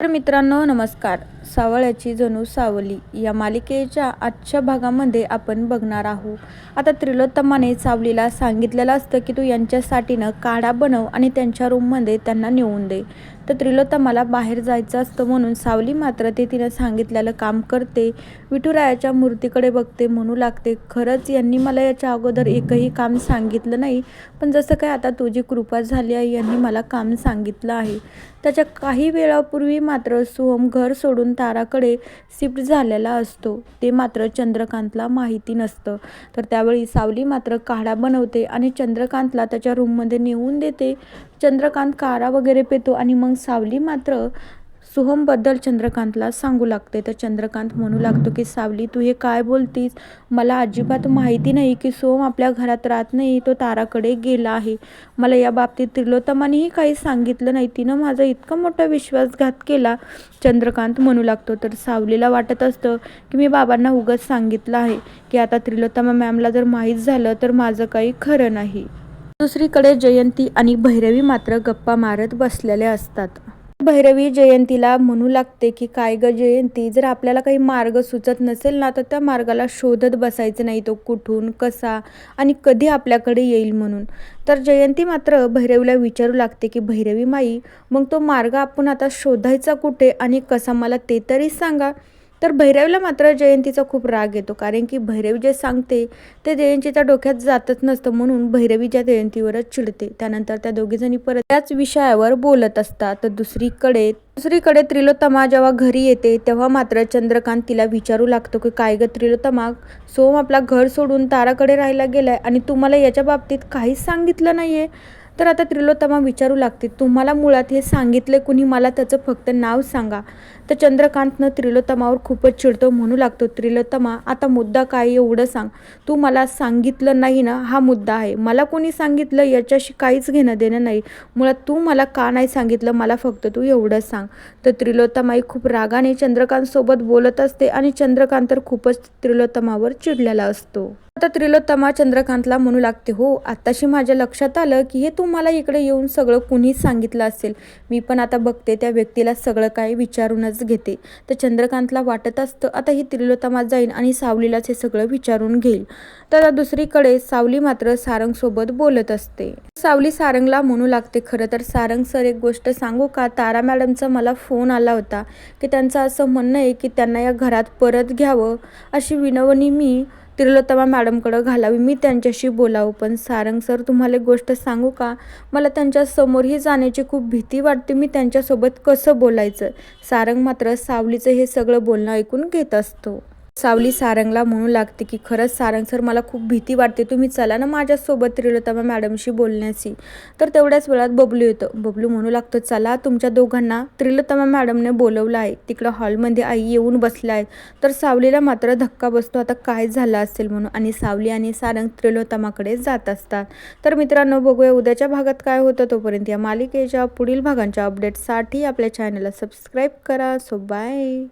तर मित्रांनो नमस्कार. सावळ्याची जणू सावली या मालिकेच्या आजच्या भागामध्ये आपण बघणार आहोत. आता त्रिलोत्तमाने सावलीला सांगितलेलं असतं की तू यांच्यासाठीनं काढा बनव आणि त्यांच्या रूममध्ये त्यांना नेऊन दे. तर त्रिलोत्तमाला बाहेर जायचं असतं म्हणून सावली मात्र ते तिनं सांगितलेलं काम करते. विठुरायाच्या मूर्तीकडे बघते, म्हणू लागते खरंच यांनी मला याच्या अगोदर एकही काम सांगितलं नाही, पण जसं काय आता तुझी कृपा झाली आहे यांनी मला काम सांगितलं आहे. त्याच्या काही वेळापूर्वी मात्र सोहम घर सोडून ताराकडे शिफ्ट झालेला असतो. ते मात्र चंद्रकांतला माहिती नसतं. तर त्यावेळी सावली मात्र काढा बनवते आणि चंद्रकांतला त्याच्या रूममध्ये नेऊन देते. चंद्रकांत काढा वगैरे पितो आणि मग सावली मात्र सोहमबद्दल चंद्रकांतला सांगू लागते. तर चंद्रकांत म्हणू लागतो की सावली तू हे काय बोलतीस, मला अजिबात माहिती नाही की सोहम आपल्या घरात राहत नाही, तो ताराकडे गेला आहे. मला या बाबतीत त्रिलोत्तमानेही काही सांगितलं नाही, तिनं माझा इतका मोठा विश्वासघात केला. चंद्रकांत म्हणू लागतो. तर सावलीला वाटत असतं की मी बाबांना उगाच सांगितलं आहे की आता त्रिलोत्तमा मॅमला जर माहीत झालं तर माझं काही खरं नाही. दुसरीकडे जयंती आणि भैरवी मात्र गप्पा मारत बसलेले असतात. भैरवी जयंतीला म्हणू लागते की काय ग जयंती, जर आपल्याला काही मार्ग सुचत नसेल ना तर त्या मार्गाला शोधत बसायचं नाही, तो कुठून कसा आणि कधी आपल्याकडे येईल म्हणून. तर जयंती मात्र भैरवीला विचारू लागते की भैरवी माई, मग तो मार्ग आपण आता शोधायचा कुठे आणि कसा, मला ते तरी सांगा. तर भैरवीला मात्र जयंतीचा खूप राग येतो, कारण की भैरवी जे सांगते ते जयंतीच्या डोक्यात जातच नसतं, म्हणून भैरवीच्या जयंतीवरच चिडते. त्यानंतर त्या दोघीजणी परत त्याच विषयावर बोलत असतात. तर दुसरीकडे त्रिलोत्तमा जेव्हा घरी येते तेव्हा मात्र चंद्रकांत तिला विचारू लागतो की काय ग त्रिलोत्तमा, सोहम आपला घर सोडून ताराकडे राहायला गेलाय आणि तुम्हाला याच्या बाबतीत काहीच सांगितलं नाहीये. तर आता त्रिलोत्तमा विचारू लागते तुम्हाला मुळात हे सांगितले कुणी, मला त्याचं फक्त नाव सांगा. तर चंद्रकांतनं त्रिलोत्तमावर खूपच चिडतो, म्हणू लागतो त्रिलोत्तमा आता मुद्दा काय एवढं सांग, तू मला सांगितलं नाही ना, हा मुद्दा आहे. मला कोणी सांगितलं याच्याशी काहीच घेणं देणं नाही, मुळात तू मला का नाही सांगितलं, मला फक्त तू एवढं सांग. तर त्रिलोत्तमाई खूप रागाने चंद्रकांतसोबत बोलत असते आणि चंद्रकांत तर खूपच त्रिलोत्तमावर चिडलेला असतो. आता त्रिलोत्तमा चंद्रकांतला म्हणू लागते हो आताशी माझ्या लक्षात आलं की हे तू मला इकडे येऊन सगळं कुणी सांगितलं असेल, मी पण आता बघते त्या व्यक्तीला सगळं काही विचारूनच घेते. तर चंद्रकांतला वाटत असतं आता ही त्रिलोत्तमा जाईन आणि सावलीलाच हे सगळं विचारून घेईल. तर दुसरीकडे सावली मात्र सारंगसोबत बोलत असते. सावली सारंगला म्हणू लागते खरं तर सारंग सर एक गोष्ट सांगू का, तारा मॅडमचा मला फोन आला होता की त्यांचं असं म्हणणं आहे की त्यांना या घरात परत घ्यावं, अशी विनवणी मी त्रिलोत्तमा मॅडमकडं घालावी, मी त्यांच्याशी बोलावं. पण सारंग सर तुम्हाला एक गोष्ट सांगू का, मला त्यांच्या समोरही जाण्याची खूप भीती वाटते, मी त्यांच्यासोबत कसं बोलायचं. सारंग मात्र सावलीचं हे सगळं बोलणं ऐकून घेत असतो. सावली सारंगला म्हणू लागते की खरंच सारंग सर मला खूप भीती वाटते, तुम्ही चला ना माझ्यासोबत त्रिलोत्तमा मॅडमशी बोलण्याची. तर तेवढ्याच वेळात बबलू येतो. बबलू म्हणू लागतो चला तुमच्या दोघांना त्रिलोत्तमा मॅडमने बोलवलं आहे, तिकडं हॉलमध्ये आई येऊन बसल्या आहेत. तर सावलीला मात्र धक्का बसतो, आता काय झालं असेल म्हणून, आणि सावली आणि सारंग त्रिलोत्तमाकडे जात असतात. तर मित्रांनो बघूया उद्याच्या भागात काय होतं. तोपर्यंत या मालिकेच्या पुढील भागांच्या अपडेटसाठी आपल्या चॅनलला सबस्क्राईब करा. So bye.